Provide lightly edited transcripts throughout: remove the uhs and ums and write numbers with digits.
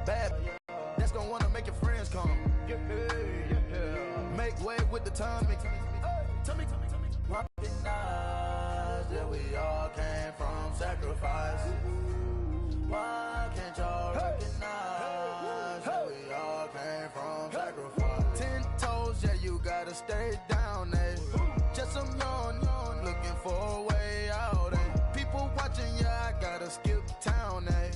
bad, that's gonna wanna make your friends come. Make way with the time. Tell me. Recognize that we all came from sacrifice. Why can't y'all recognize that we all came from sacrifice? 10 toes, yeah, you gotta stay down, eh? Just some young, looking for a way out, eh? People watching, yeah, I gotta skip town, eh?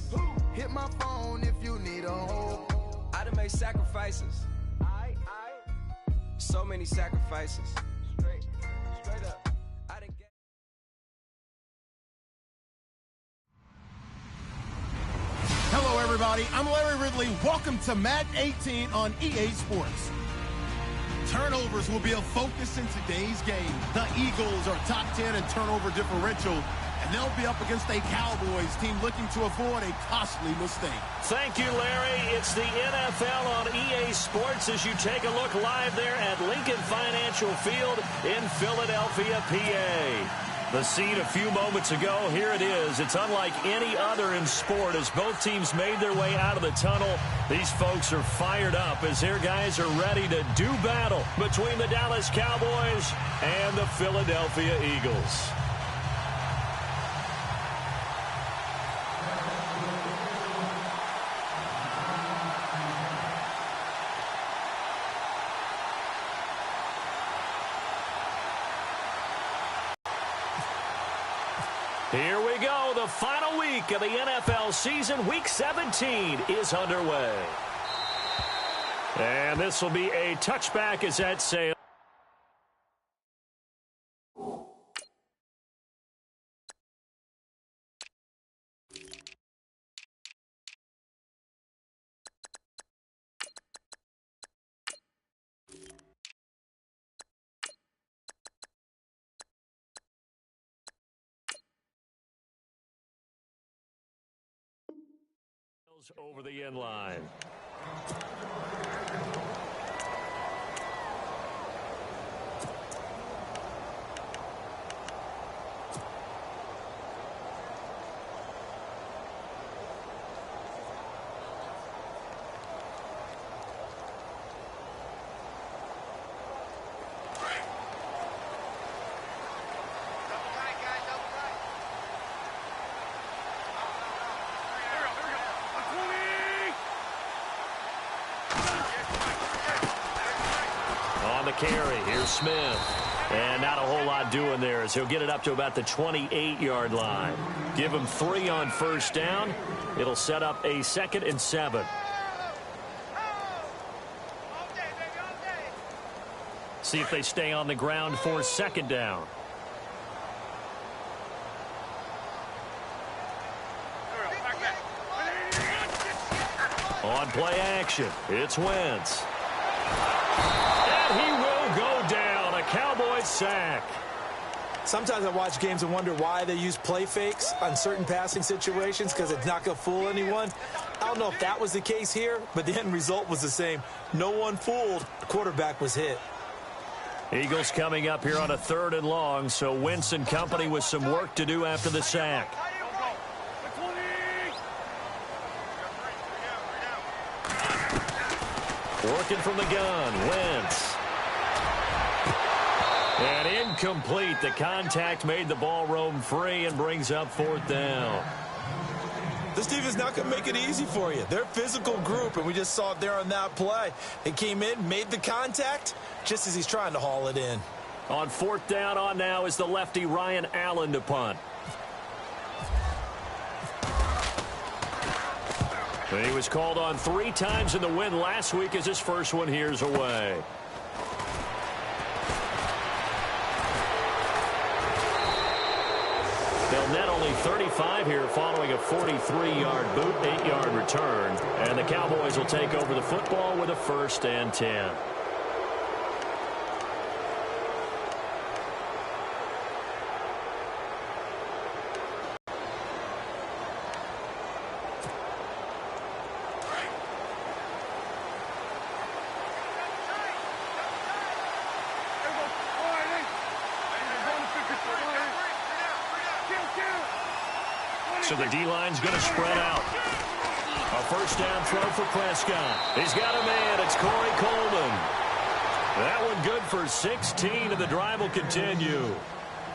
Hit my phone if you need a hold. I done made sacrifices. So many sacrifices. Straight up. I didn't get. Hello, everybody. I'm Larry Ridley. Welcome to Madden 18 on EA Sports. Turnovers will be a focus in today's game. The Eagles are top 10 in turnover differential, and they'll be up against a Cowboys team looking to avoid a costly mistake. Thank you, Larry. It's the NFL on EA Sports as you take a look live there at Lincoln Financial Field in Philadelphia, PA. The scene a few moments ago, here it is. It's unlike any other in sport as both teams made their way out of the tunnel. These folks are fired up as their guys are ready to do battle between the Dallas Cowboys and the Philadelphia Eagles. Here we go. The final week of the NFL season. Week 17 is underway. And this will be a touchback as that sails. Over the end line. Carry. Here's Smith. And not a whole lot doing there as he'll get it up to about the 28-yard line. Give him 3 on first down. It'll set up a 2nd and 7. See if they stay on the ground for 2nd down. On play action, it's Wentz. He will go down. A Cowboys sack. Sometimes I watch games and wonder why they use play fakes on certain passing situations because it's not going to fool anyone. I don't know if that was the case here, but the end result was the same. No one fooled. The quarterback was hit. Eagles coming up here on a 3rd and long, so Wentz and company with some work to do after the sack. Working from the gun, Wentz. And incomplete. The contact made the ball roam free and brings up 4th down. This team is not going to make it easy for you. They're a physical group, and we just saw it there on that play. They came in, made the contact, just as he's trying to haul it in. On 4th down on now is the lefty Ryan Allen to punt. And he was called on 3 times in the win last week as his first one here's away. They'll net only 35 here following a 43-yard boot, 8-yard return. And the Cowboys will take over the football with a 1st and 10. So the D-line's going to spread out. A first down throw for Prescott. He's got a man. It's Corey Coleman. That one good for 16, and the drive will continue.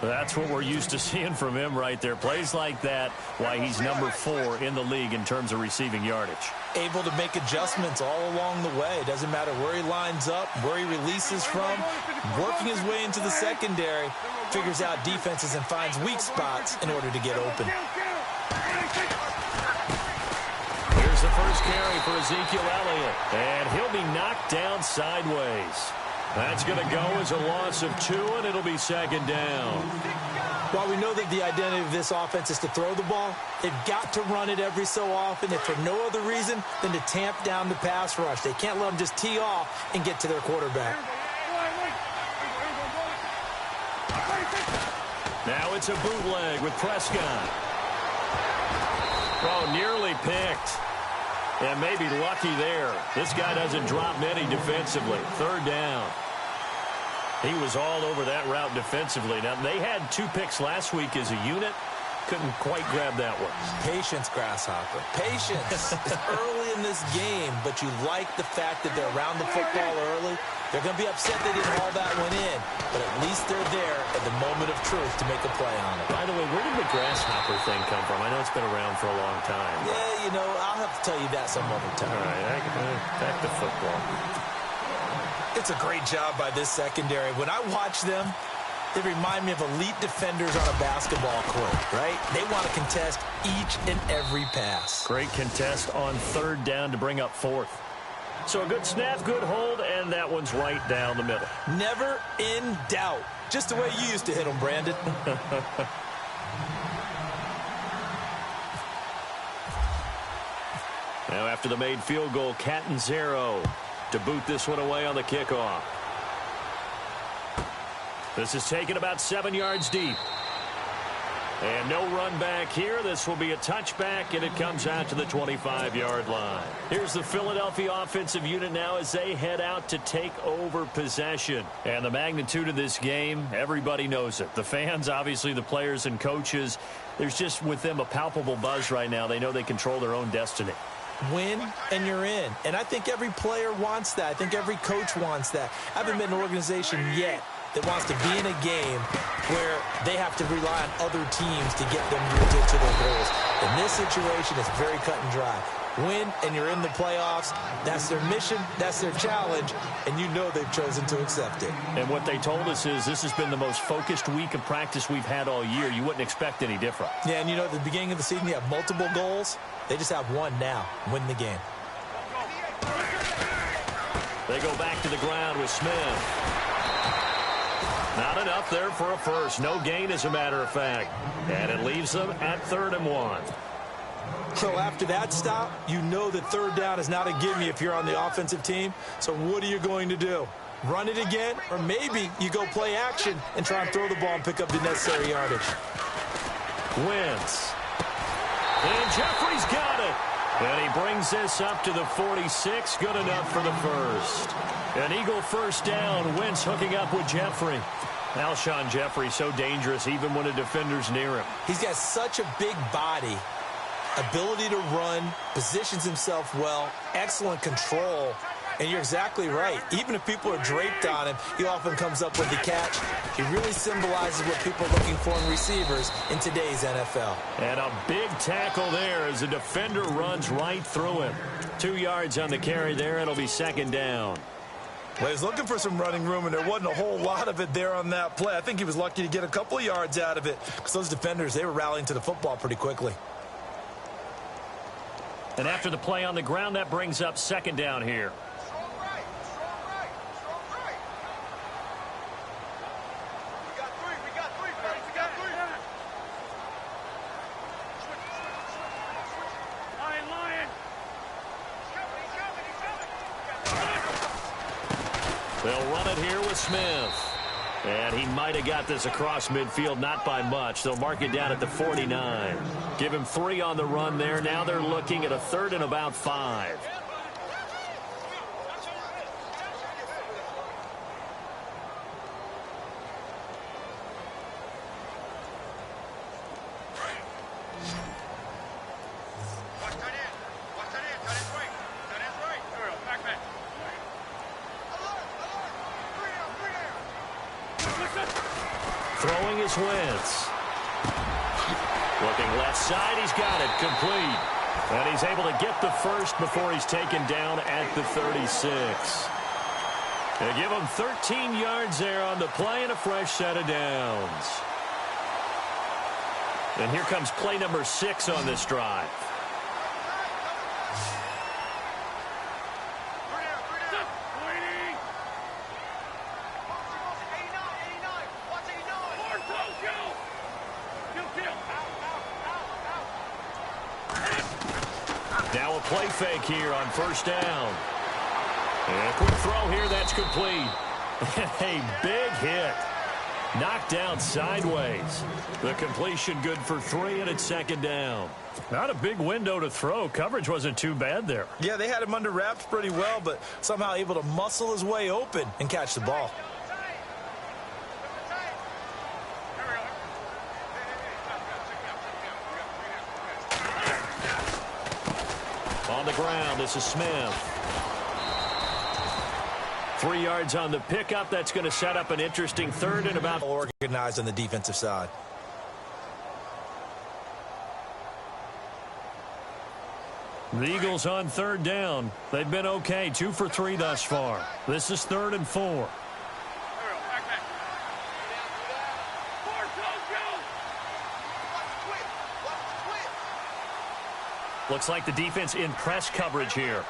That's what we're used to seeing from him right there. Plays like that, why he's number 4 in the league in terms of receiving yardage. Able to make adjustments all along the way. Doesn't matter where he lines up, where he releases from. Working his way into the secondary, figures out defenses and finds weak spots in order to get open. Here's the first carry for Ezekiel Elliott, and he'll be knocked down sideways. That's going to go as a loss of 2, and it'll be second down. While we know that the identity of this offense is to throw the ball, they've got to run it every so often, if for no other reason than to tamp down the pass rush. They can't let them just tee off and get to their quarterback. Now it's a bootleg with Prescott. Oh, nearly picked. And maybe lucky there. This guy doesn't drop many defensively. Third down. He was all over that route defensively. Now, they had 2 picks last week as a unit. Couldn't quite grab that one. Patience, Grasshopper. Patience. It's early in this game, but you like the fact that they're around the football early. They're going to be upset they didn't haul that one in, but at least they're there at the moment of truth to make a play on it. By the way, where did the Grasshopper thing come from? I know it's been around for a long time. Yeah, you know, I'll have to tell you that some other time. All right, back to football. It's a great job by this secondary. When I watch them, they remind me of elite defenders on a basketball court, right? They want to contest each and every pass. Great contest on third down to bring up 4th. So a good snap, good hold, and that one's right down the middle. Never in doubt. Just the way you used to hit them, Brandon. Now after the made field goal, Catanzaro to boot this one away on the kickoff. This is taken about 7 yards deep. And no run back here. This will be a touchback, and it comes out to the 25-yard line. Here's the Philadelphia offensive unit now as they head out to take over possession. And the magnitude of this game, everybody knows it. The fans, obviously the players and coaches, there's just with them a palpable buzz right now. They know they control their own destiny. Win, and you're in. And I think every player wants that. I think every coach wants that. I haven't been in an organization yet that wants to be in a game where they have to rely on other teams to get them to their goals. In this situation, it's very cut and dry. Win, and you're in the playoffs. That's their mission. That's their challenge. And you know they've chosen to accept it. And what they told us is this has been the most focused week of practice we've had all year. You wouldn't expect any different. Yeah, and you know, at the beginning of the season, you have multiple goals. They just have one now. Win the game. They go back to the ground with Smith. Not enough there for a first. No gain, as a matter of fact. And it leaves them at 3rd and 1. So after that stop, you know that third down is not a gimme if you're on the offensive team. So what are you going to do? Run it again? Or maybe you go play action and try and throw the ball and pick up the necessary yardage. Wentz. And Jeffrey's got it. And he brings this up to the 46. Good enough for the first. An Eagle first down. Wentz hooking up with Jeffrey. Alshon Jeffrey so dangerous even when a defender's near him. He's got such a big body, ability to run, positions himself well, excellent control. And you're exactly right. Even if people are draped on him, he often comes up with the catch. He really symbolizes what people are looking for in receivers in today's NFL. And a big tackle there as the defender runs right through him. 2 yards on the carry there. It'll be second down. Well, he's looking for some running room, and there wasn't a whole lot of it there on that play. I think he was lucky to get a couple of yards out of it because those defenders, they were rallying to the football pretty quickly. And after the play on the ground, that brings up second down here. They'll run it here with Smith. And he might have got this across midfield, not by much. They'll mark it down at the 49. Give him 3 on the run there. Now they're looking at a 3rd and about 5. Throwing is Wentz. Looking left side, he's got it, complete. And he's able to get the first before he's taken down at the 36. They give him 13 yards there on the play and a fresh set of downs. And here comes play number 6 on this drive. Now a play fake here on first down. And a quick throw here, that's complete. A big hit. Knocked down sideways. The completion good for 3, and it's second down. Not a big window to throw. Coverage wasn't too bad there. Yeah, they had him under wraps pretty well, but somehow able to muscle his way open and catch the ball. On the ground, this is Smith. 3 yards on the pickup. That's going to set up an interesting third and about. Organized on the defensive side. The Eagles on third down. They've been okay. 2 for 3 thus far. This is 3rd and 4. Looks like the defense in press coverage here.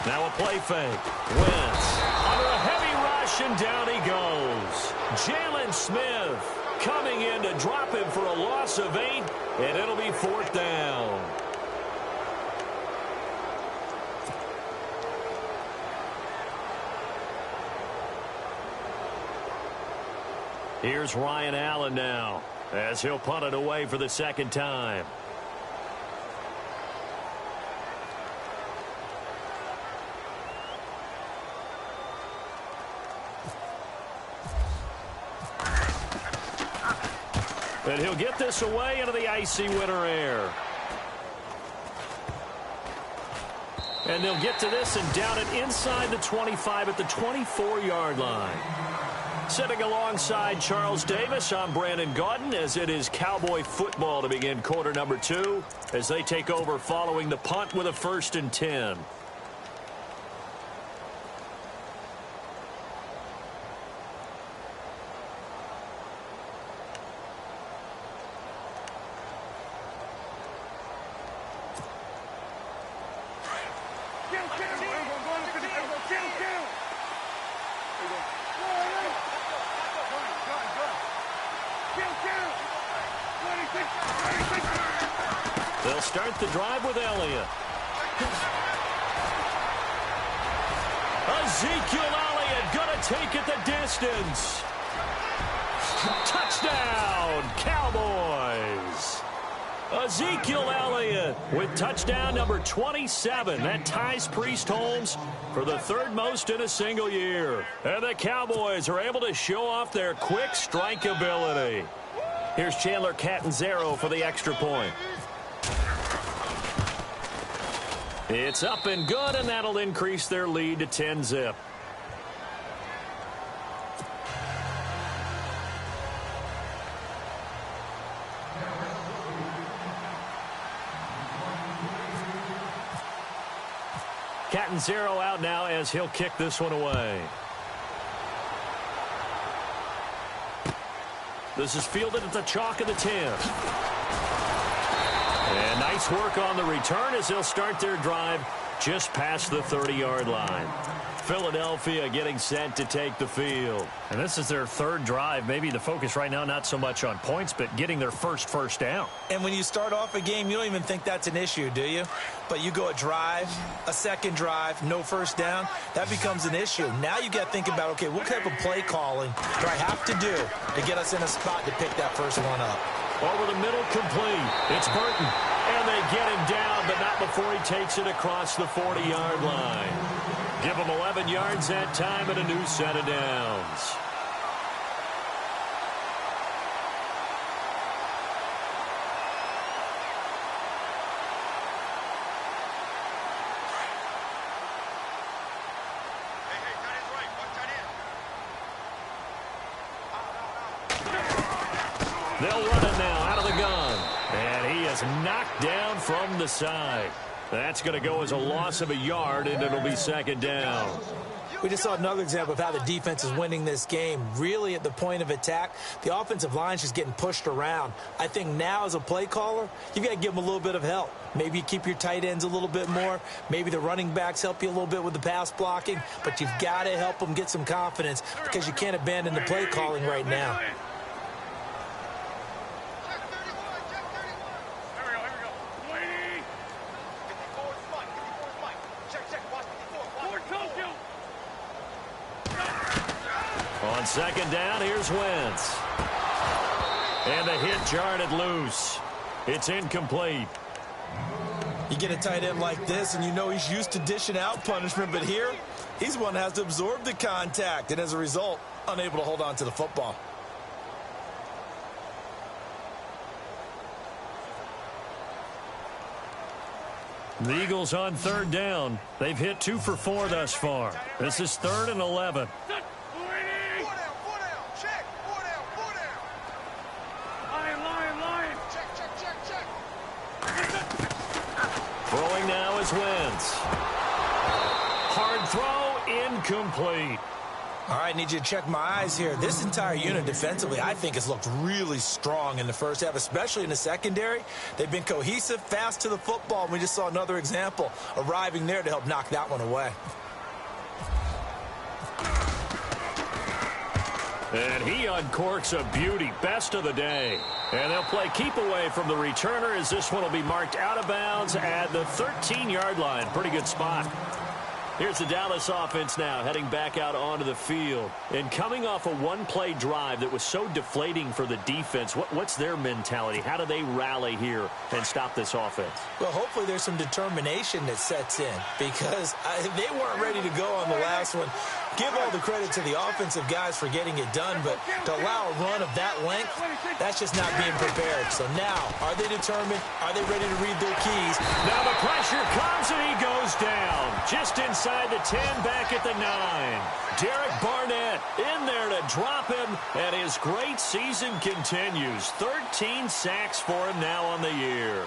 Now a play fake. Wentz under a heavy rush, and down he goes. Jalen Smith coming in to drop him for a loss of 8, and it'll be 4th down. Here's Ryan Allen now, as he'll punt it away for the second time. And he'll get this away into the icy winter air. And they'll get to this and down it inside the 25 at the 24-yard line. Sitting alongside Charles Davis, I'm Brandon Gaudin, as it is Cowboy football to begin quarter number 2 as they take over following the punt with a 1st and 10. They'll start the drive with Elliott. Ezekiel Elliott going to take it the distance. Touchdown, Cowboys. Ezekiel Elliott with touchdown number 27. That ties Priest Holmes for the 3rd most in a single year. And the Cowboys are able to show off their quick strike ability. Here's Chandler Catanzaro for the extra point. It's up and good, and that'll increase their lead to 10-zip. Catanzaro out now as he'll kick this one away. This is fielded at the chalk of the 10. And nice work on the return as they'll start their drive just past the 30-yard line. Philadelphia getting set to take the field. And this is their 3rd drive. Maybe the focus right now not so much on points, but getting their first down. And when you start off a game, you don't even think that's an issue, do you? But you go a drive, a second drive, no first down, that becomes an issue. Now you got to think about, okay, what type of play calling do I have to do to get us in a spot to pick that first one up? Over the middle, complete. It's Burton. And they get him down, but not before he takes it across the 40-yard line. Give him 11 yards that time and a new set of downs. They'll run it now out of the gun. And he is knocked down from the side. That's going to go as a loss of a yard, and it'll be second down. We just saw another example of how the defense is winning this game. Really at the point of attack, the offensive line's just getting pushed around. I think now as a play caller, you've got to give them a little bit of help. Maybe you keep your tight ends a little bit more. Maybe the running backs help you a little bit with the pass blocking. But you've got to help them get some confidence because you can't abandon the play calling right now. On second down, here's Wentz. And the hit jarred it loose. It's incomplete. You get a tight end like this, and you know he's used to dishing out punishment, but here, he's the one that has to absorb the contact, and as a result, unable to hold on to the football. The Eagles on third down. They've hit 2 for 4 thus far. This is 3rd and 11. Throwing now is Wentz. Hard throw, incomplete. All right, need you to check my eyes here. This entire unit defensively, I think, has looked really strong in the first half, especially in the secondary. They've been cohesive, fast to the football, and we just saw another example arriving there to help knock that one away. And he uncorks a beauty, best of the day. And they'll play keep away from the returner as this one will be marked out of bounds at the 13-yard line. Pretty good spot. Here's the Dallas offense now heading back out onto the field. And coming off a one-play drive that was so deflating for the defense, what's their mentality? How do they rally here and stop this offense? Well, hopefully there's some determination that sets in because they weren't ready to go on the last one. Give all the credit to the offensive guys for getting it done, but to allow a run of that length, that's just not being prepared. So now, are they determined? Are they ready to read their keys? Now the pressure comes and he goes down. Just inside the 10, back at the 9. Derek Barnett in there to drop him, and his great season continues. 13 sacks for him now on the year.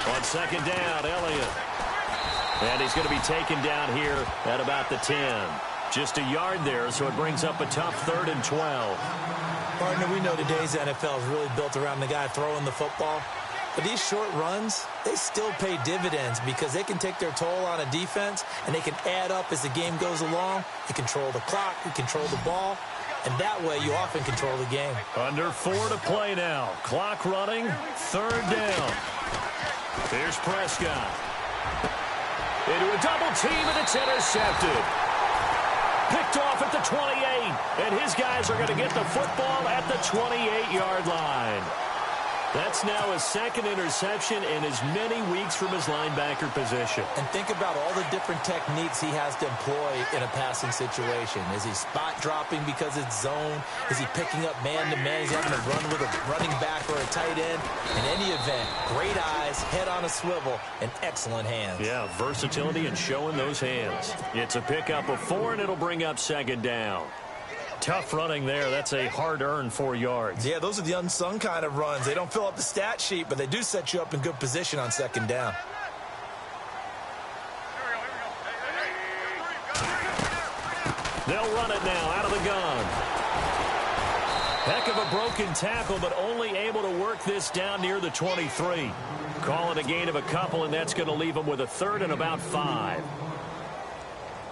On second down, Elliott. And he's going to be taken down here at about the 10. Just a yard there, so it brings up a tough 3rd and 12. Partner, we know today's NFL is really built around the guy throwing the football. But these short runs, they still pay dividends because they can take their toll on a defense, and they can add up as the game goes along. You control the clock, you control the ball, and that way you often control the game. Under 4 to play now. Clock running, 3rd down. Here's Prescott. Into a double team, and it's intercepted. Picked off at the 28, and his guys are going to get the football at the 28-yard line. That's now his 2nd interception in as many weeks from his linebacker position. And think about all the different techniques he has to employ in a passing situation. Is he spot dropping because it's zone? Is he picking up man-to-man? Is he having to run with a running back or a tight end? In any event, great eyes, head on a swivel, and excellent hands. Yeah, versatility and showing those hands. It's a pickup of 4, and it'll bring up 2nd down. Tough running there. That's a hard-earned 4 yards. Yeah, those are the unsung kind of runs. They don't fill up the stat sheet, but they do set you up in good position on 2nd down. They'll run it now out of the gun. Heck of a broken tackle, but only able to work this down near the 23. Call it a gain of a couple, and that's going to leave them with a 3rd and about 5.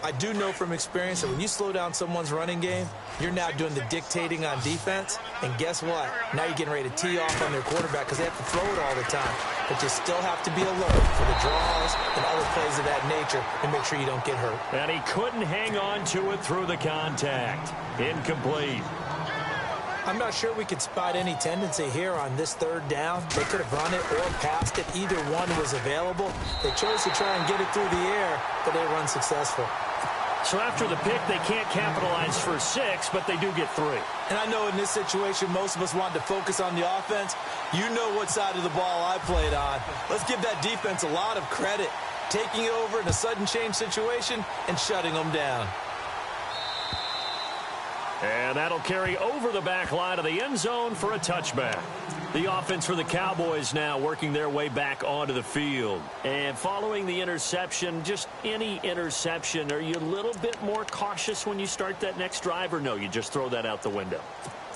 I do know from experience that when you slow down someone's running game, you're now doing the dictating on defense. And guess what? Now you're getting ready to tee off on their quarterback because they have to throw it all the time. But you still have to be alert for the draws and other plays of that nature and make sure you don't get hurt. And he couldn't hang on to it through the contact. Incomplete. I'm not sure we could spot any tendency here on this third down. They could have run it or passed it. Either one was available. They chose to try and get it through the air, but they were unsuccessful. So after the pick, they can't capitalize for 6, but they do get 3. And I know in this situation, most of us want to focus on the offense. You know what side of the ball I played on. Let's give that defense a lot of credit, taking it over in a sudden change situation and shutting them down. And that'll carry over the back line of the end zone for a touchback. The offense for the Cowboys now working their way back onto the field. And following the interception, just any interception, are you a little bit more cautious when you start that next drive, or no, you just throw that out the window?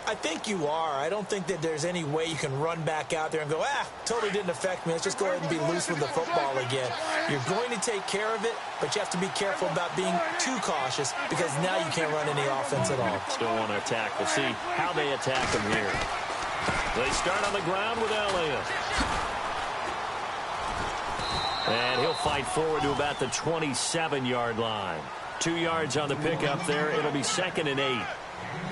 I think you are. I don't think that there's any way you can run back out there and go, totally didn't affect me. Let's just go ahead and be loose with the football again. You're going to take care of it, but you have to be careful about being too cautious because now you can't run any offense at all. Still want to attack. We'll see how they attack them here. They start on the ground with Elliott. And he'll fight forward to about the 27-yard line. 2 yards on the pickup there. It'll be 2nd and 8.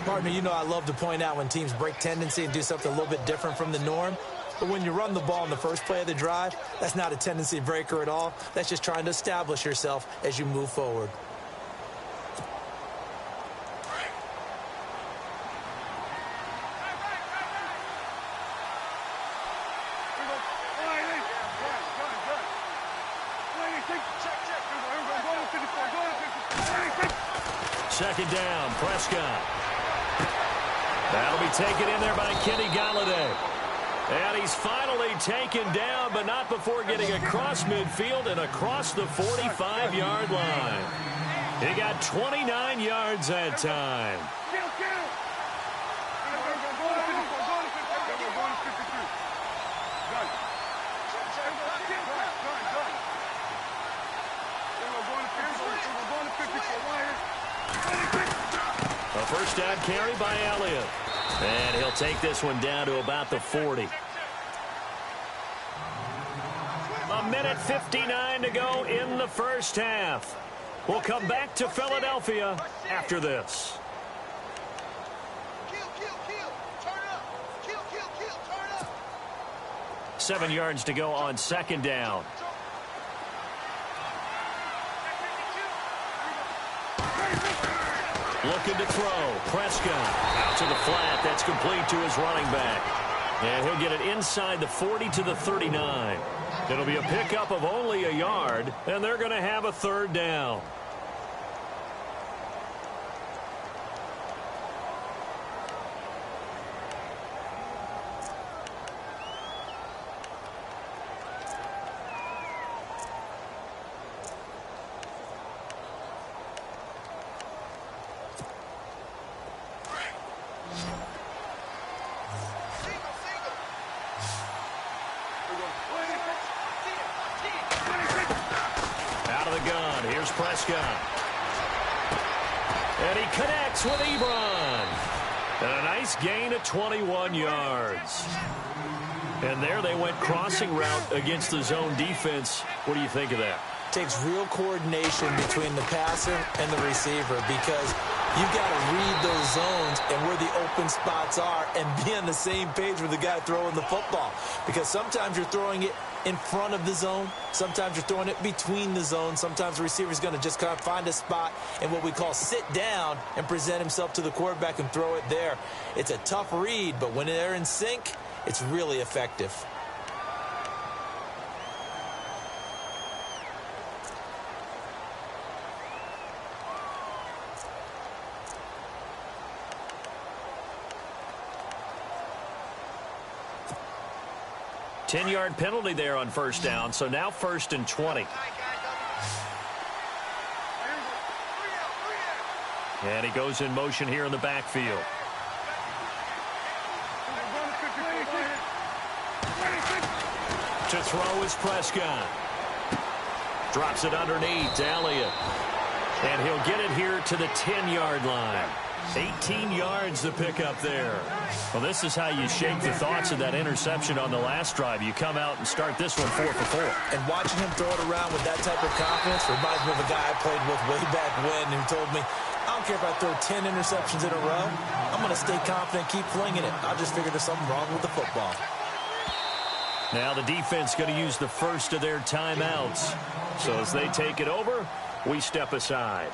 Partner, you know I love to point out when teams break tendency and do something a little bit different from the norm. But when you run the ball in the first play of the drive, that's not a tendency breaker at all. That's just trying to establish yourself as you move forward. Second down, Prescott. That'll be taken in there by Kenny Galladay. And he's finally taken down, but not before getting across midfield and across the 45-yard line. He got 29 yards that time. A first down carry by Elliott. And he'll take this one down to about the 40. A minute 59 to go in the first half. We'll come back to Philadelphia after this. 7 yards to go on second down. Looking to throw. Prescott out to the flat. That's complete to his running back. And he'll get it inside the 40 to the 39. It'll be a pickup of only a yard, and they're going to have a third down. Prescott. And he connects with Ebron. And a nice gain of 21 yards. And there they went crossing route against the zone defense. What do you think of that? Takes real coordination between the passer and the receiver because you've got to read those zones and where the open spots are and be on the same page with the guy throwing the football. Because sometimes you're throwing it in front of the zone. Sometimes you're throwing it between the zones. Sometimes the receiver's going to just kind of find a spot and what we call sit down and present himself to the quarterback and throw it there. It's a tough read, but when they're in sync, it's really effective. Ten-yard penalty there on first down, so now 1st and 20. And he goes in motion here in the backfield. To throw is Prescott. Drops it underneath to Elliott. And he'll get it here to the 10-yard line. 18 yards to pick up there. Well, this is how you shake the thoughts of that interception on the last drive. You come out and start this one 4 for 4. And watching him throw it around with that type of confidence reminds me of a guy I played with way back when who told me, I don't care if I throw 10 interceptions in a row. I'm going to stay confident, keep flinging it. I just figured there's something wrong with the football. Now the defense going to use the first of their timeouts. So as they take it over, we step aside.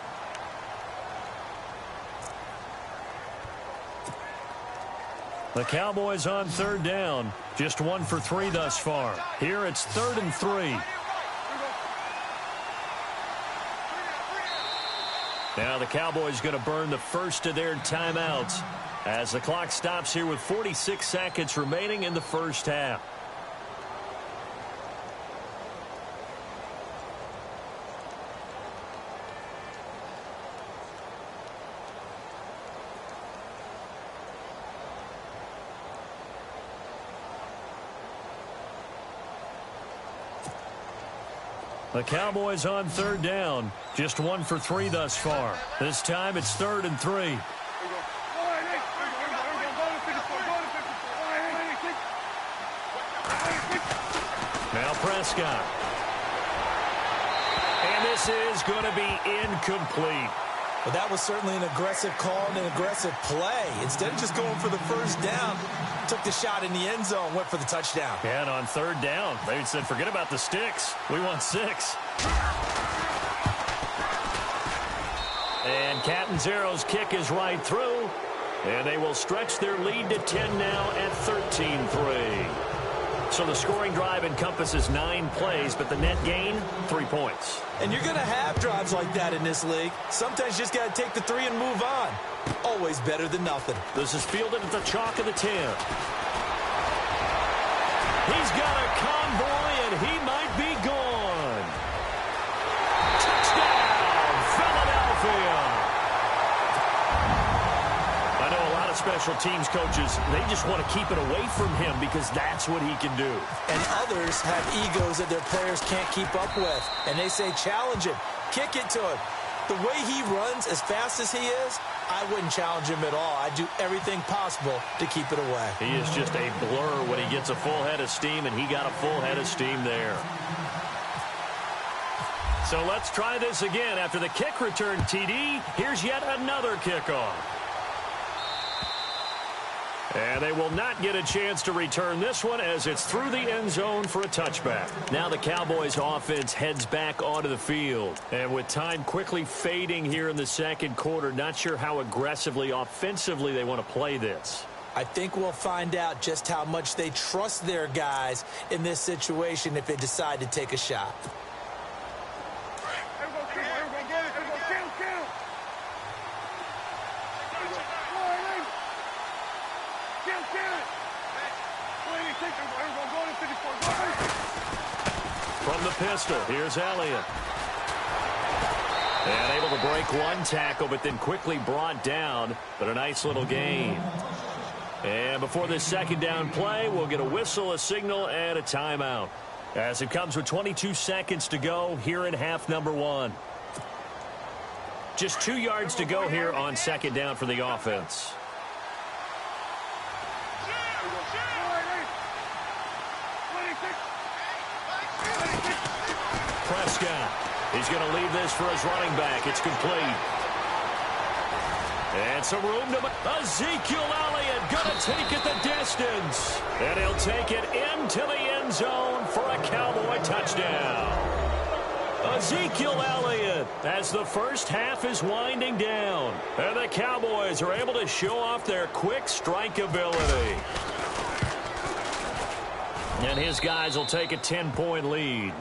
The Cowboys on third down. Just 1 for 3 thus far. Here it's 3rd and 3. Now the Cowboys going to burn the first of their timeouts as the clock stops here with 46 seconds remaining in the first half. The Cowboys on third down. Just 1 for 3 thus far. This time it's 3rd and 3. Now Prescott. And this is going to be incomplete. But that was certainly an aggressive call and an aggressive play. Instead of just going for the first down, took the shot in the end zone, went for the touchdown. Yeah, and on third down, they said, forget about the sticks. We want 6. And Catanzaro's kick is right through. And they will stretch their lead to 10 now at 13-3. So the scoring drive encompasses 9 plays, but the net gain, 3 points. And you're going to have drives like that in this league. Sometimes you just got to take the 3 and move on. Always better than nothing. This is fielded at the chalk of the 10. He's got a convoy, and he might be gone. Touchdown, Philadelphia. I know a lot of special teams coaches, they just want to keep it away from him because that's what he can do. And others have egos that their players can't keep up with. And they say, challenge him, kick it to him. The way he runs as fast as he is, I wouldn't challenge him at all. I'd do everything possible to keep it away. He is just a blur when he gets a full head of steam, and he got a full head of steam there. So let's try this again. After the kick return TD, here's yet another kickoff. And they will not get a chance to return this one as it's through the end zone for a touchback. Now the Cowboys offense heads back onto the field. And with time quickly fading here in the second quarter, not sure how aggressively, offensively they want to play this. I think we'll find out just how much they trust their guys in this situation if they decide to take a shot. From the pistol, here's Elliott. And able to break one tackle, but then quickly brought down. But a nice little gain. And before this second down play, we'll get a whistle, a signal, and a timeout. As it comes with 22 seconds to go here in half number 1. Just 2 yards to go here on second down for the offense. Prescott. He's going to leave this for his running back. It's complete. And some room to... Ezekiel Elliott going to take it the distance. And he'll take it into the end zone for a Cowboy touchdown. Ezekiel Elliott as the first half is winding down. And the Cowboys are able to show off their quick strike ability. And his guys will take a 10-point lead.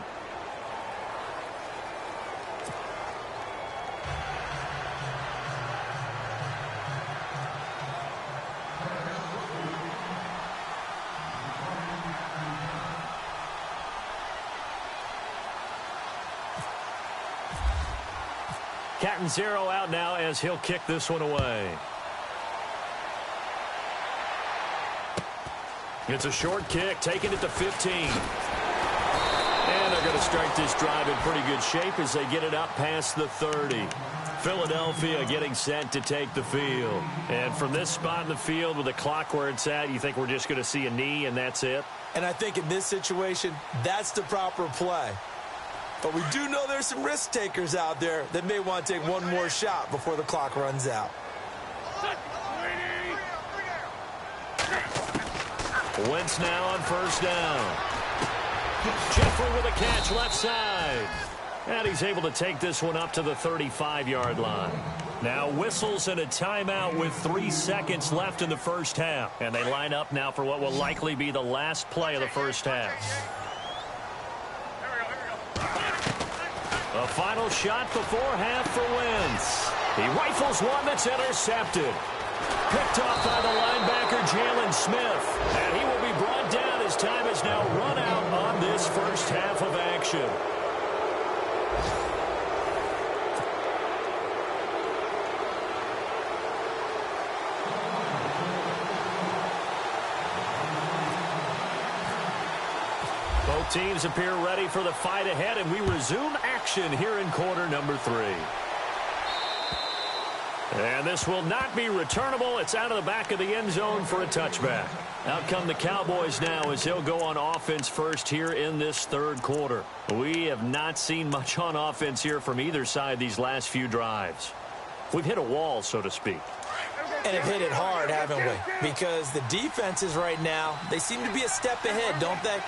Catanzaro out now as he'll kick this one away. It's a short kick, taking it to 15. And they're going to start this drive in pretty good shape as they get it up past the 30. Philadelphia getting set to take the field. And from this spot in the field with the clock where it's at, you think we're just going to see a knee and that's it? And I think in this situation, that's the proper play. But we do know there's some risk takers out there that may want to take one more shot before the clock runs out. Wentz now on first down. Jeffrey with a catch left side. And he's able to take this one up to the 35-yard line. Now whistles and a timeout with 3 seconds left in the first half. And they line up now for what will likely be the last play of the first half. A final shot before half for Wentz. He rifles one that's intercepted. Picked off by the linebacker, Jalen Smith. And he will be brought down as time has now run out on this first half of action. Both teams appear ready for the fight ahead, and we resume action here in quarter number 3. And this will not be returnable. It's out of the back of the end zone for a touchback. Out come the Cowboys now as they'll go on offense first here in this third quarter. We have not seen much on offense here from either side these last few drives. We've hit a wall, so to speak. And have hit it hard, haven't we? Because the defenses right now, they seem to be a step ahead, don't they?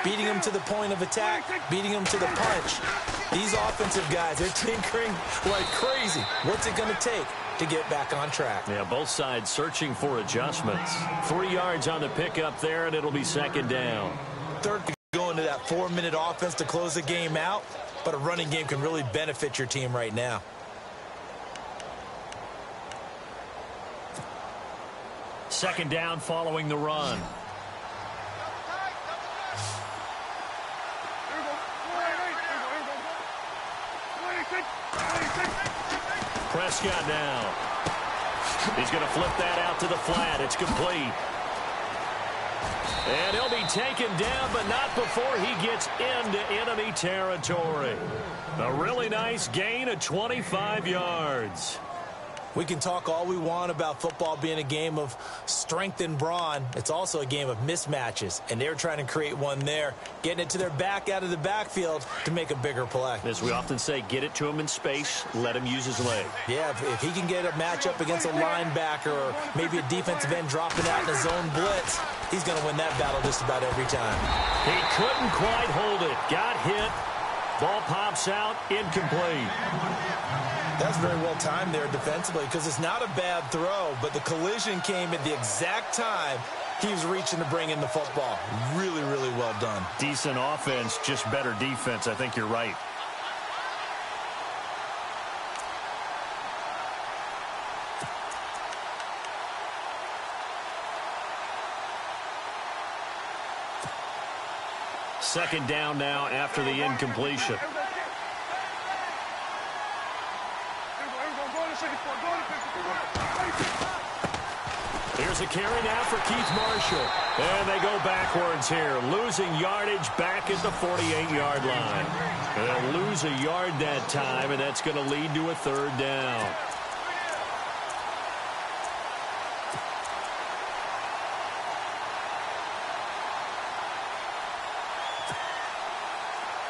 Beating them to the point of attack, beating them to the punch. These offensive guys, they're tinkering like crazy. What's it going to take to get back on track? Yeah, both sides searching for adjustments. 3 yards on the pickup there, and it'll be second down. Third, go into that 4-minute offense to close the game out, but a running game can really benefit your team right now. Second down following the run. Prescott now. He's going to flip that out to the flat. It's complete. And he'll be taken down, but not before he gets into enemy territory. A really nice gain of 25 yards. We can talk all we want about football being a game of strength and brawn. It's also a game of mismatches, and they're trying to create one there, getting it to their back out of the backfield to make a bigger play. As we often say, get it to him in space, let him use his leg. Yeah, if he can get a matchup against a linebacker or maybe a defensive end dropping out in a zone blitz, he's going to win that battle just about every time. He couldn't quite hold it. Got hit. Ball pops out, incomplete. That's very well timed there defensively because it's not a bad throw, but the collision came at the exact time he was reaching to bring in the football. Really, really well done. Decent offense, just better defense. I think you're right. Second down now after the incompletion. Here's a carry now for Keith Marshall. And they go backwards here, losing yardage back at the 48-yard line. They'll lose a yard that time, and that's going to lead to a third down.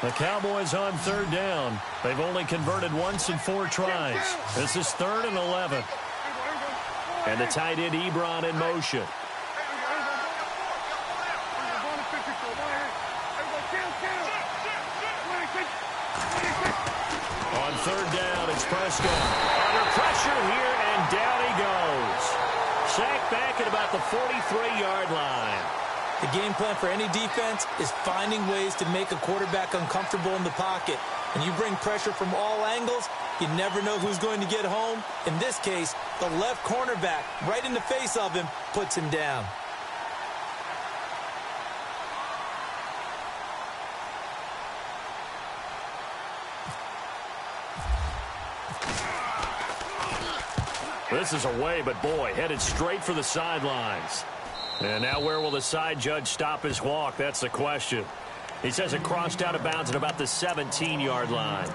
The Cowboys on third down. They've only converted once in 4 tries. This is 3rd and 11. And the tight end Ebron in motion. On third down, it's Prescott. Under pressure here, and down he goes. Sacked back at about the 43-yard line. The game plan for any defense is finding ways to make a quarterback uncomfortable in the pocket. And you bring pressure from all angles, you never know who's going to get home. In this case, the left cornerback, right in the face of him, puts him down. This is away, but boy, headed straight for the sidelines. And now where will the side judge stop his walk? That's the question. He says it crossed out of bounds at about the 17-yard line.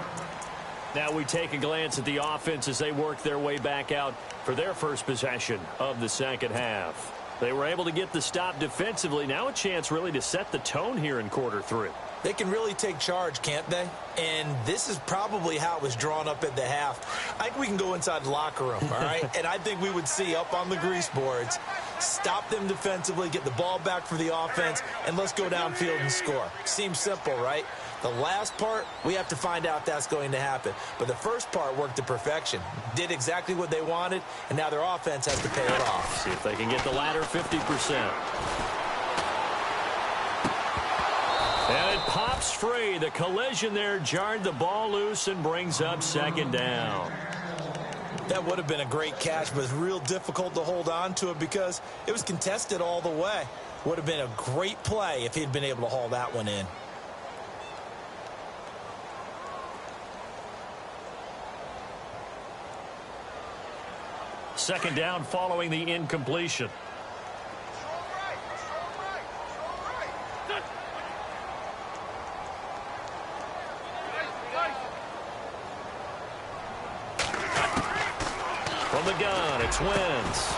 Now we take a glance at the offense as they work their way back out for their first possession of the second half. They were able to get the stop defensively. Now a chance really to set the tone here in quarter 3. They can really take charge, can't they? And this is probably how it was drawn up at the half. I think we can go inside the locker room, all right? And I think we would see up on the grease boards, stop them defensively, get the ball back for the offense, and let's go downfield and score. Seems simple, right? The last part, we have to find out if that's going to happen. But the first part worked to perfection. Did exactly what they wanted, and now their offense has to pay it off. See if they can get the latter 50%. And it pops free. The collision there jarred the ball loose and brings up second down. That would have been a great catch, but it's real difficult to hold on to it because it was contested all the way. Would have been a great play if he'd been able to haul that one in. Second down following the incompletion. From the gun, it's Wentz.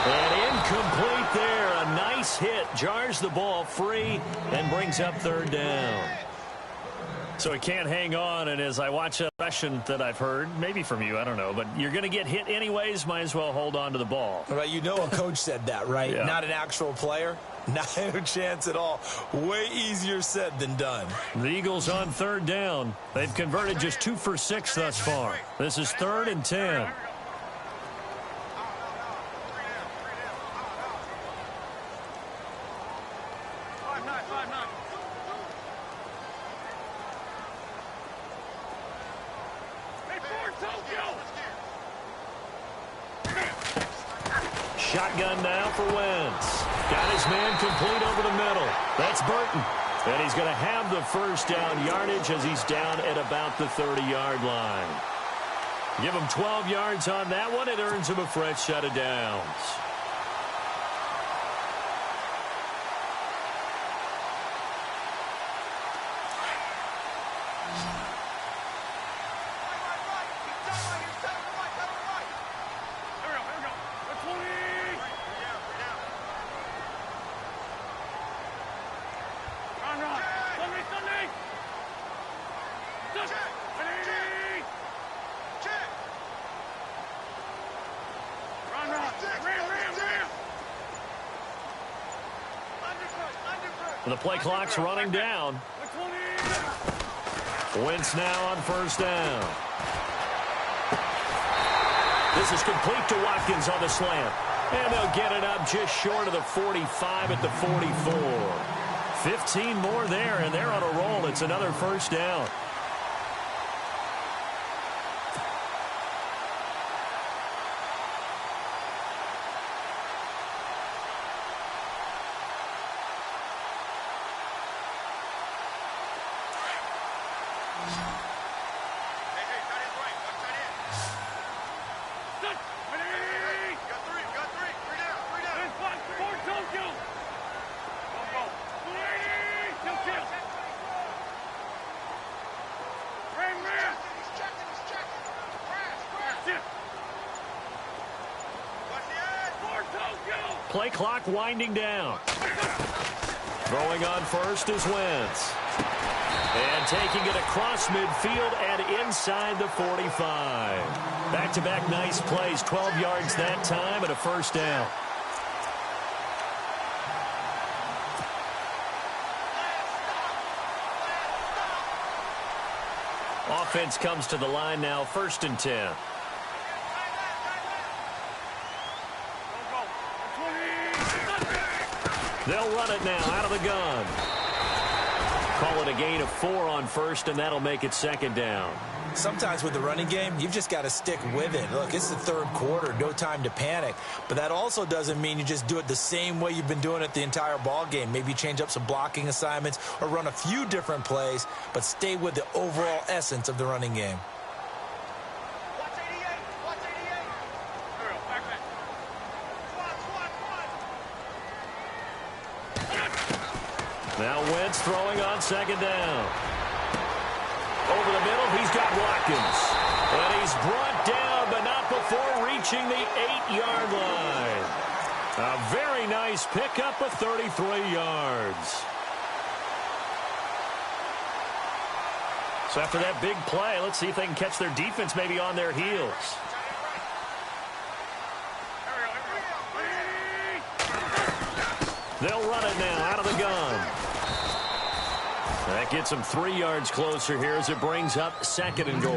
And incomplete there. A nice hit. Jars the ball free and brings up third down. So he can't hang on, and as I watch a question that I've heard, maybe from you, I don't know, but you're going to get hit anyways, might as well hold on to the ball. Well, you know a coach said that, right? Yeah. Not an actual player. Not a chance at all. Way easier said than done. The Eagles on third down. They've converted just 2 for 6 thus far. This is 3rd and 10. Shotgun now for Wentz. Got his man complete over the middle. That's Burton. And he's going to have the first down yardage as he's down at about the 30-yard line. Give him 12 yards on that one. It earns him a fresh set of downs. The play clock's running down. Wentz now on first down. This is complete to Watkins on the slant. And they'll get it up just short of the 45 at the 44. 15 more there, and they're on a roll. It's another first down. Play clock winding down. Throwing on first is Wentz. And taking it across midfield and inside the 45. Back-to-back nice plays. 12 yards that time and a first down. Offense comes to the line now, 1st and 10. They'll run it now out of the gun. Call it a gain of 4 on first, and that'll make it 2nd down. Sometimes with the running game, you've just got to stick with it. Look, it's the 3rd quarter, no time to panic. But that also doesn't mean you just do it the same way you've been doing it the entire ball game. Maybe change up some blocking assignments or run a few different plays, but stay with the overall essence of the running game. Now Wentz throwing on 2nd down. Over the middle, he's got Watkins. And he's brought down, but not before reaching the 8-yard line. A very nice pickup of 33 yards. So after that big play, let's see if they can catch their defense maybe on their heels. They'll run it now out of the gun. That gets them 3 yards closer here as it brings up 2nd and goal.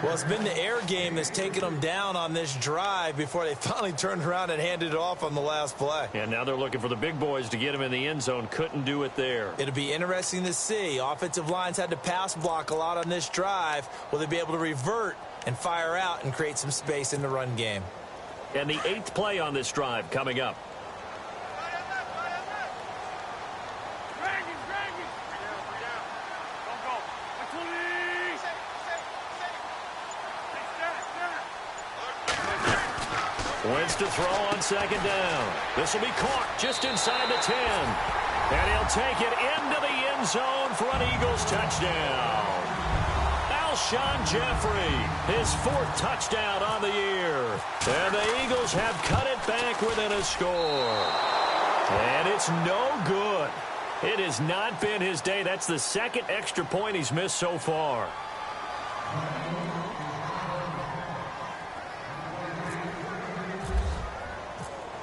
Well, it's been the air game that's taken them down on this drive before they finally turned around and handed it off on the last play. And now they're looking for the big boys to get them in the end zone. Couldn't do it there. It'll be interesting to see. Offensive lines had to pass block a lot on this drive. Will they be able to revert and fire out and create some space in the run game? And the 8th play on this drive coming up. Wentz to throw on 2nd down. This will be caught just inside the 10. And he'll take it into the end zone for an Eagles touchdown. Alshon Jeffrey, his 4th touchdown on the year. And the Eagles have cut it back within a score. And it's no good. It has not been his day. That's the 2nd extra point he's missed so far.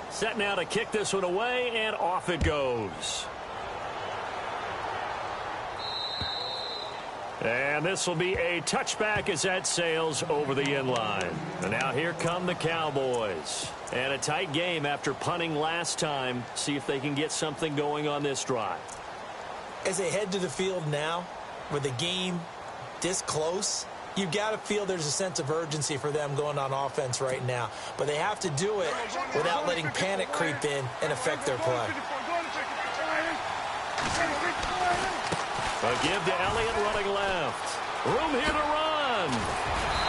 Set now to kick this one away, and off it goes. And this will be a touchback as that sails over the end line. And now here come the Cowboys. And a tight game after punting last time. See if they can get something going on this drive. As they head to the field now, with the game this close, you've got to feel there's a sense of urgency for them going on offense right now. But they have to do it without letting panic creep in and affect their play. A give to Elliott running left. Room here to run.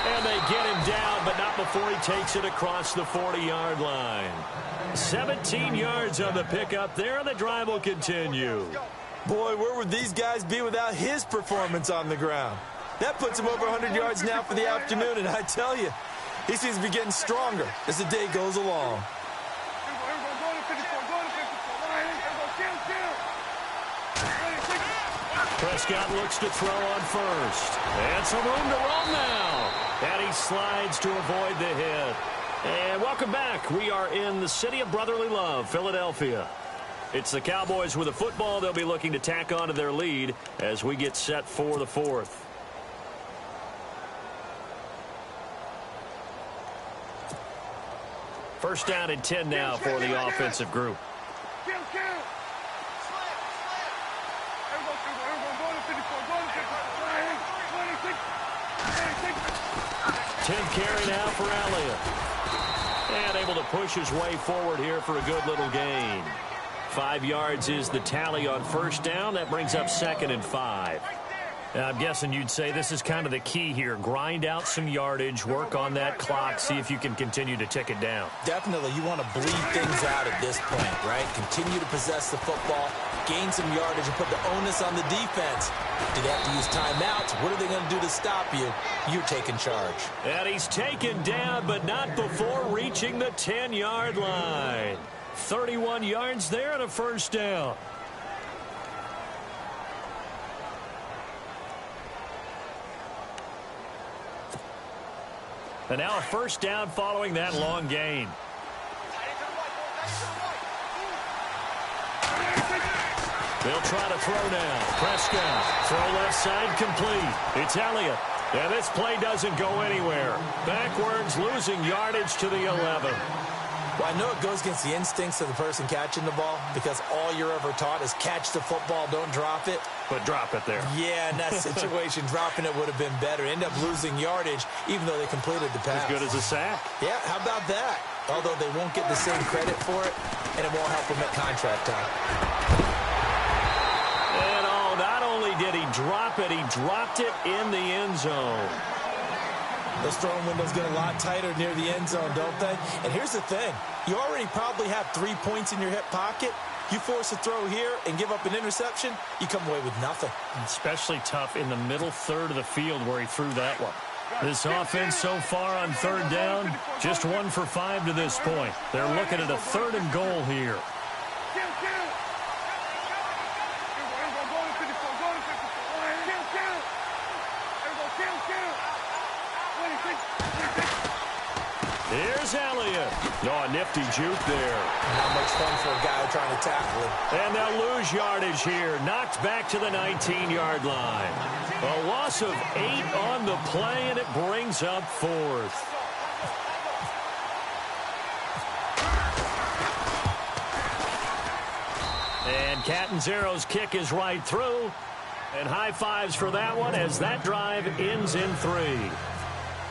And they get him down, but not before he takes it across the 40-yard line. 17 yards on the pickup there, and the drive will continue. Boy, where would these guys be without his performance on the ground? That puts him over 100 yards now for the afternoon, and I tell you, he seems to be getting stronger as the day goes along. Prescott looks to throw on first. And some room to roam now. And he slides to avoid the hit. And welcome back. We are in the city of brotherly love, Philadelphia. It's the Cowboys with a football. They'll be looking to tack on to their lead as we get set for the 4th. First down and 10 now for the offensive group. Tenth carry now for Elliott. And able to push his way forward here for a good little gain. 5 yards is the tally on first down. That brings up 2nd and 5. I'm guessing you'd say this is kind of the key here. Grind out some yardage, work on that clock, see if you can continue to tick it down. Definitely. You want to bleed things out at this point, right? Continue to possess the football, gain some yardage, and put the onus on the defense. Do they have to use timeouts? What are they going to do to stop you? You're taking charge. And he's taken down, but not before reaching the 10-yard line. 31 yards there and a first down. And now a first down following that long gain. They'll try to throw now. Prescott, throw left side complete. It's Elliott. And this play doesn't go anywhere. Backwards, losing yardage to the 11. Well, I know it goes against the instincts of the person catching the ball because all you're ever taught is catch the football, don't drop it. But drop it there. Yeah, in that situation, dropping it would have been better. End up losing yardage, even though they completed the pass. As good as a sack. Yeah, how about that? Although they won't get the same credit for it, and it won't help them at contract time. And not only did he drop it, he dropped it in the end zone. Those throwing windows get a lot tighter near the end zone, don't they? And here's the thing. You already probably have 3 points in your hip pocket. You force a throw here and give up an interception, you come away with nothing. Especially tough in the middle third of the field where he threw that one. This offense so far on third down, just 1 for 5 to this point. They're looking at a 3rd and goal here. Here's Elliott. Oh, a nifty juke there. Not much fun for a guy trying to tackle him. And they'll lose yardage here. Knocked back to the 19-yard line. A loss of 8 on the play, and it brings up 4th. And Catanzaro's kick is right through. And high fives for that one as that drive ends in 3.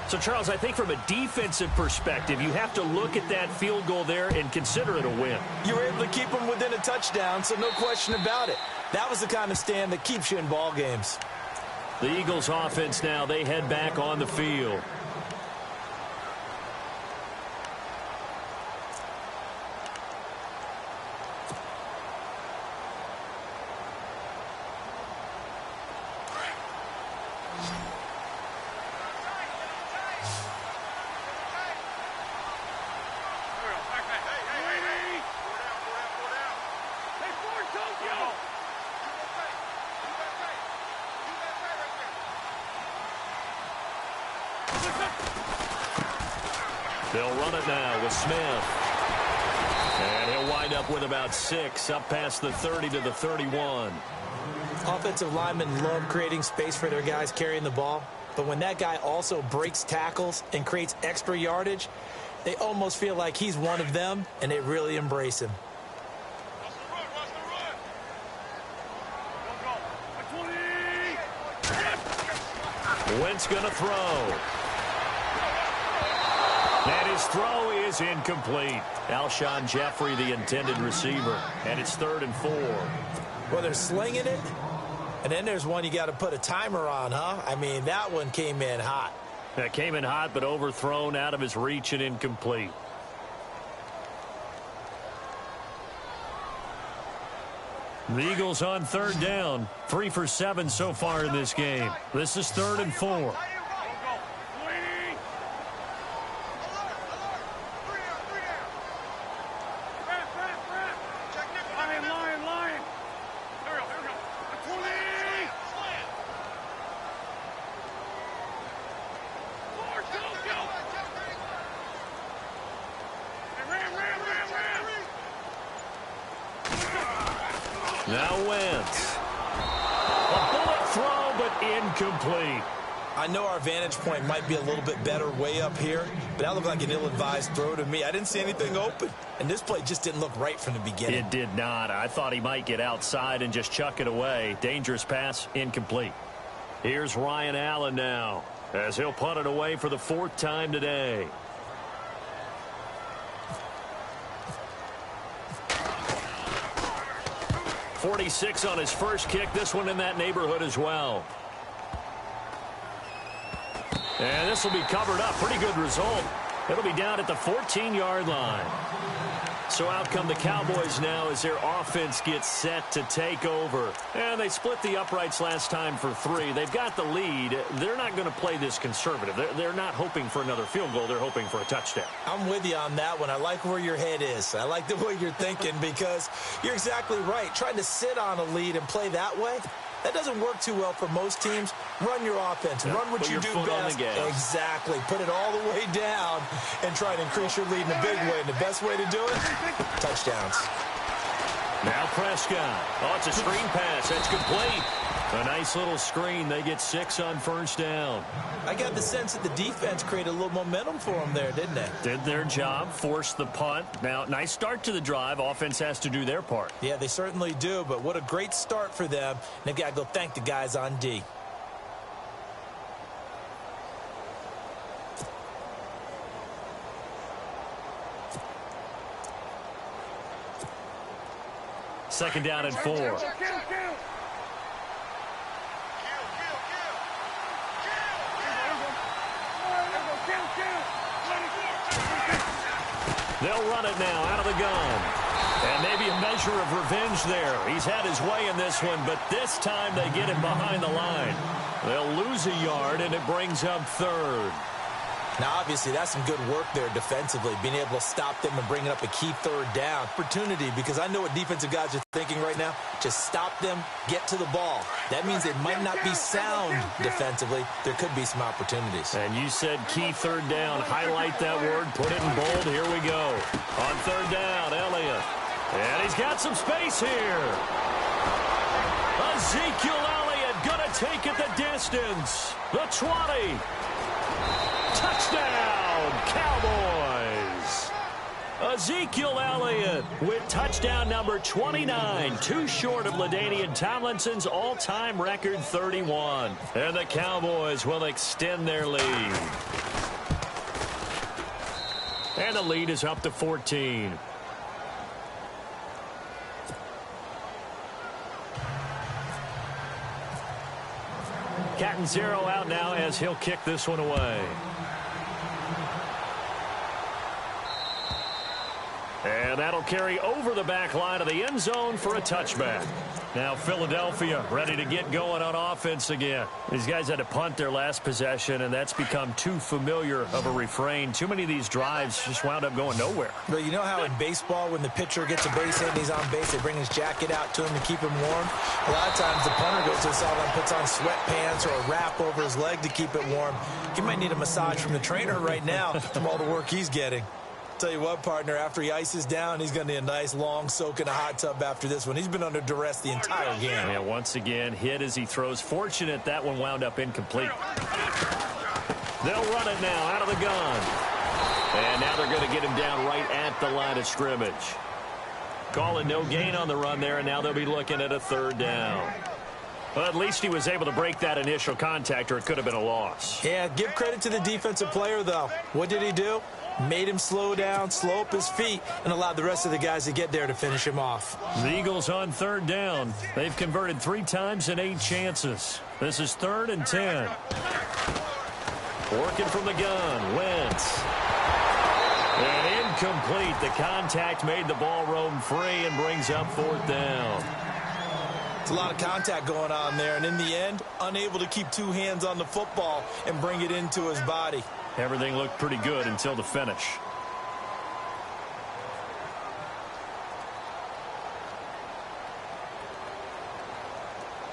So, Charles, I think from a defensive perspective, you have to look at that field goal there and consider it a win. You were able to keep them within a touchdown, so no question about it. That was the kind of stand that keeps you in ball games. The Eagles offense now, they head back on the field. They'll run it now with Smith. And he'll wind up with about 6, up past the 30 to the 31. Offensive linemen love creating space for their guys carrying the ball. But when that guy also breaks tackles and creates extra yardage, they almost feel like he's one of them, and they really embrace him. Wentz going to throw. And his throw is incomplete. Alshon Jeffrey, the intended receiver. And it's 3rd and 4. Well, they're slinging it. And then there's one you got to put a timer on, huh? I mean, that one came in hot. That came in hot, but overthrown, out of his reach and incomplete. The Eagles on 3rd down. 3 for 7 so far in this game. This is 3rd and 4. Now Wentz. A bullet throw, but incomplete. I know our vantage point might be a little bit better way up here, but that looked like an ill-advised throw to me. I didn't see anything open, and this play just didn't look right from the beginning. It did not. I thought he might get outside and just chuck it away. Dangerous pass, incomplete. Here's Ryan Allen now, as he'll punt it away for the 4th time today. .46 on his first kick. This one in that neighborhood as well. And this will be covered up. Pretty good result. It'll be down at the 14-yard line. So out come the Cowboys now as their offense gets set to take over. And they split the uprights last time for 3. They've got the lead. They're not going to play this conservative. They're not hoping for another field goal. They're hoping for a touchdown. I'm with you on that one. I like where your head is. I like the way you're thinking because you're exactly right. Trying to sit on a lead and play that way, that doesn't work too well for most teams. Run your offense. Run what you do best. Exactly. Put it all the way down and try to increase your lead in a big way. And the best way to do it, touchdowns. Now Prescott. Oh, it's a screen pass. That's complete. A nice little screen. They get 6 on first down. I got the sense that the defense created a little momentum for them there, didn't they? Did their job, forced the punt. Now, nice start to the drive. Offense has to do their part. Yeah, they certainly do, but what a great start for them. They've got to go thank the guys on D. Second down and 4. They'll run it now out of the gun. And maybe a measure measure of revenge there. He's had his way in this one, but this time they get him behind the line. They'll lose a yard, and it brings up third. Now, obviously, that's some good work there defensively, being able to stop them and bringing up a key third down opportunity, because I know what defensive guys are thinking right now. Just stop them, get to the ball. That means they might not be sound defensively. There could be some opportunities. And you said key third down. Highlight that word. Put it in bold. Here we go. On third down, Elliott. And he's got some space here. Ezekiel Elliott going to take it the distance. The 20. Touchdown, Cowboys. Ezekiel Elliott with touchdown number 29, too short of LaDainian Tomlinson's all-time record 31. And the Cowboys will extend their lead. And the lead is up to 14. Catanzaro out now as he'll kick this one away. And that'll carry over the back line of the end zone for a touchback. Now Philadelphia ready to get going on offense again. These guys had to punt their last possession, and that's become too familiar of a refrain. Too many of these drives just wound up going nowhere. But you know how in baseball, when the pitcher gets a base hit and he's on base, they bring his jacket out to him to keep him warm? A lot of times the punter goes to the sideline, puts on sweatpants or a wrap over his leg to keep it warm. He might need a massage from the trainer right now from all the work he's getting. Tell you what, partner, after he ices down, he's going to need a nice long soak in a hot tub after this one. He's been under duress the entire game. Yeah, once again, hit as he throws. Fortunate that one wound up incomplete. They'll run it now out of the gun. And now they're going to get him down right at the line of scrimmage. Calling no gain on the run there, and now they'll be looking at a third down. Well, at least he was able to break that initial contact, or it could have been a loss. Yeah, give credit to the defensive player, though. What did he do? Made him slow down, slow up his feet, and allowed the rest of the guys to get there to finish him off. The Eagles on third down. They've converted 3 times in 8 chances. This is 3rd and 10. Working from the gun, Wentz. And incomplete. The contact made the ball roam free and brings up 4th down. It's a lot of contact going on there, and in the end, unable to keep 2 hands on the football and bring it into his body. Everything looked pretty good until the finish.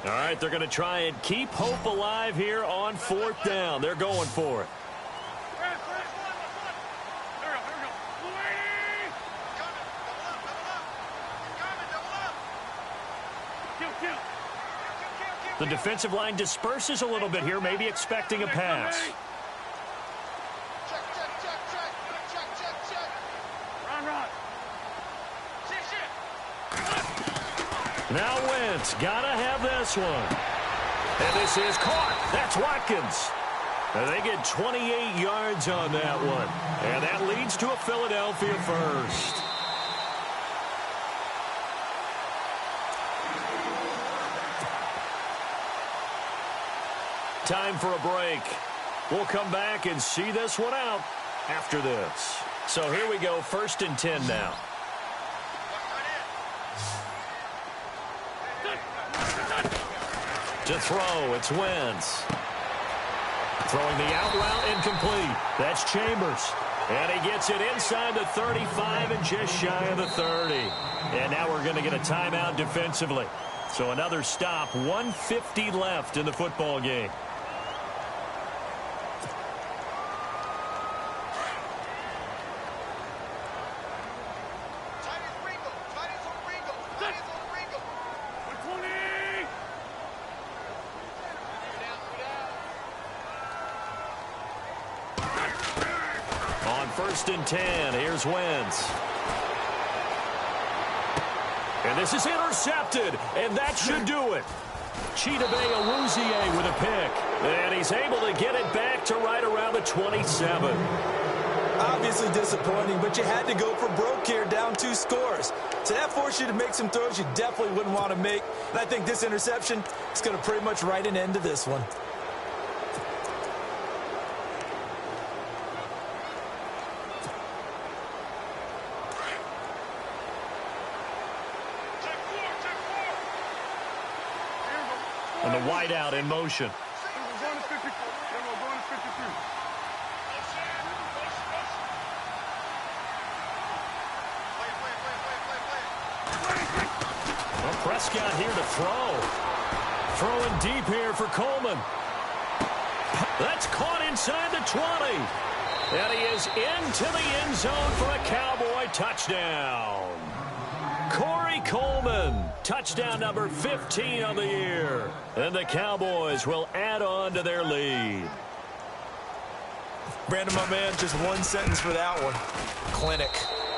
All right, they're going to try and keep hope alive here on 4th down. They're going for it. The defensive line disperses a little bit here, maybe expecting a pass. Now Wentz, gotta have this one. And this is caught. That's Watkins. And they get 28 yards on that one. And that leads to a Philadelphia first. Time for a break. We'll come back and see this one out after this. So here we go, 1st and 10 now. To throw, it's Wentz. Throwing the out route incomplete. That's Chambers. And he gets it inside the 35 and just shy of the 30. And now we're going to get a timeout defensively. So another stop, 1:50 left in the football game. On 1st and 10, here's Wentz. And this is intercepted, and that should do it. Chidobe Awuzie with a pick. And he's able to get it back to right around the 27. Obviously disappointing, but you had to go for broke here, down 2 scores. So that forced you to make some throws you definitely wouldn't want to make. And I think this interception is going to pretty much write an end to this one. And the wideout in motion. Well, Prescott here to throw. Throwing deep here for Coleman. That's caught inside the 20. And he is into the end zone for a Cowboy touchdown. Corey Coleman, touchdown number 15 on the year. And the Cowboys will add on to their lead. Brandon, my man, just one sentence for that one. Clinic.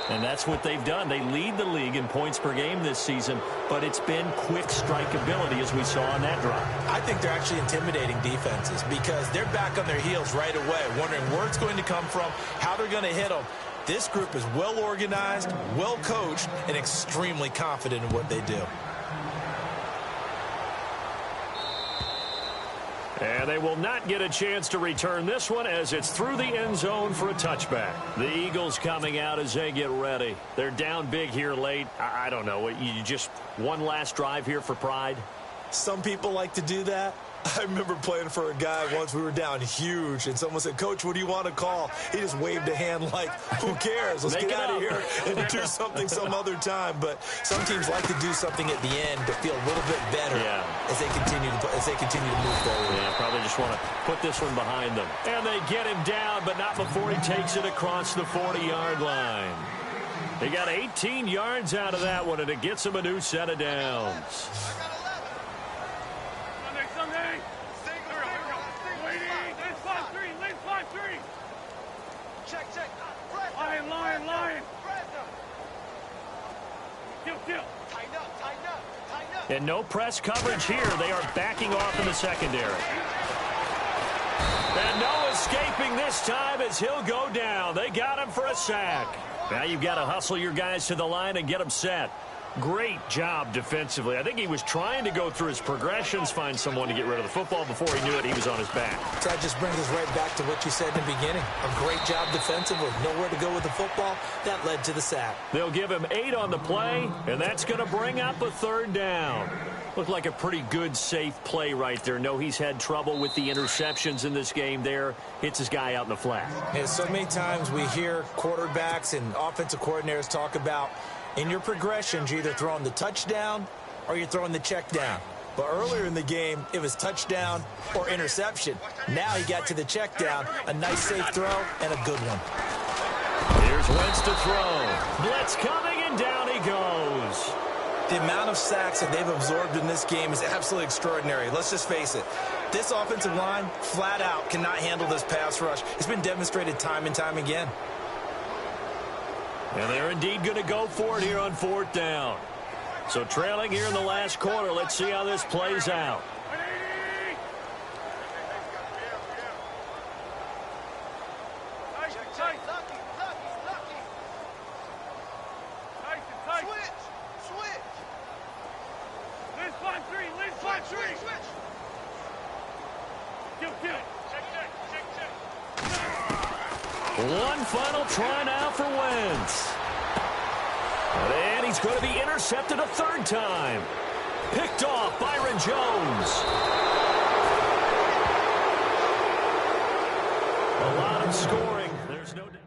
And that's what they've done. They lead the league in points per game this season, but it's been quick strike ability as we saw on that drive. I think they're actually intimidating defenses because they're back on their heels right away, wondering where it's going to come from, how they're going to hit them. This group is well organized, well coached, and extremely confident in what they do. And they will not get a chance to return this one as it's through the end zone for a touchback. The Eagles coming out as they get ready. They're down big here late. I don't know. You just one last drive here for pride? Some people like to do that. I remember playing for a guy once. We were down huge, and someone said, "Coach, what do you want to call?" He just waved a hand like, who cares? Let's get out of here and do something some other time. But some teams like to do something at the end to feel a little bit better as they continue to move forward. Yeah, probably just want to put this one behind them. And they get him down, but not before he takes it across the 40-yard line. He got 18 yards out of that one, and it gets him a new set of downs. And no press coverage here. They are backing off in the secondary. And no escaping this time as he'll go down. They got him for a sack. Now you've got to hustle your guys to the line and get them set. Great job defensively. I think he was trying to go through his progressions, find someone to get rid of the football. Before he knew it, he was on his back. So that just brings us right back to what you said in the beginning. A great job defensively. Nowhere to go with the football. That led to the sack. They'll give him 8 on the play, and that's going to bring up a third down. Looked like a pretty good, safe play right there. No, he's had trouble with the interceptions in this game there. Hits his guy out in the flat. And so many times we hear quarterbacks and offensive coordinators talk about in your progressions, you're either throwing the touchdown or you're throwing the check down. But earlier in the game, it was touchdown or interception. Now he got to the check down, a nice safe throw, and a good one. Here's Wentz to throw. Blitz coming, and down he goes. The amount of sacks that they've absorbed in this game is absolutely extraordinary. Let's just face it. This offensive line, flat out, cannot handle this pass rush. It's been demonstrated time and time again. And they're indeed going to go for it here on 4th down. So trailing here in the last quarter. Let's see how this plays out. One final try now for Wentz. And he's going to be intercepted a third time. Picked off Byron Jones. A lot of scoring. There's no doubt.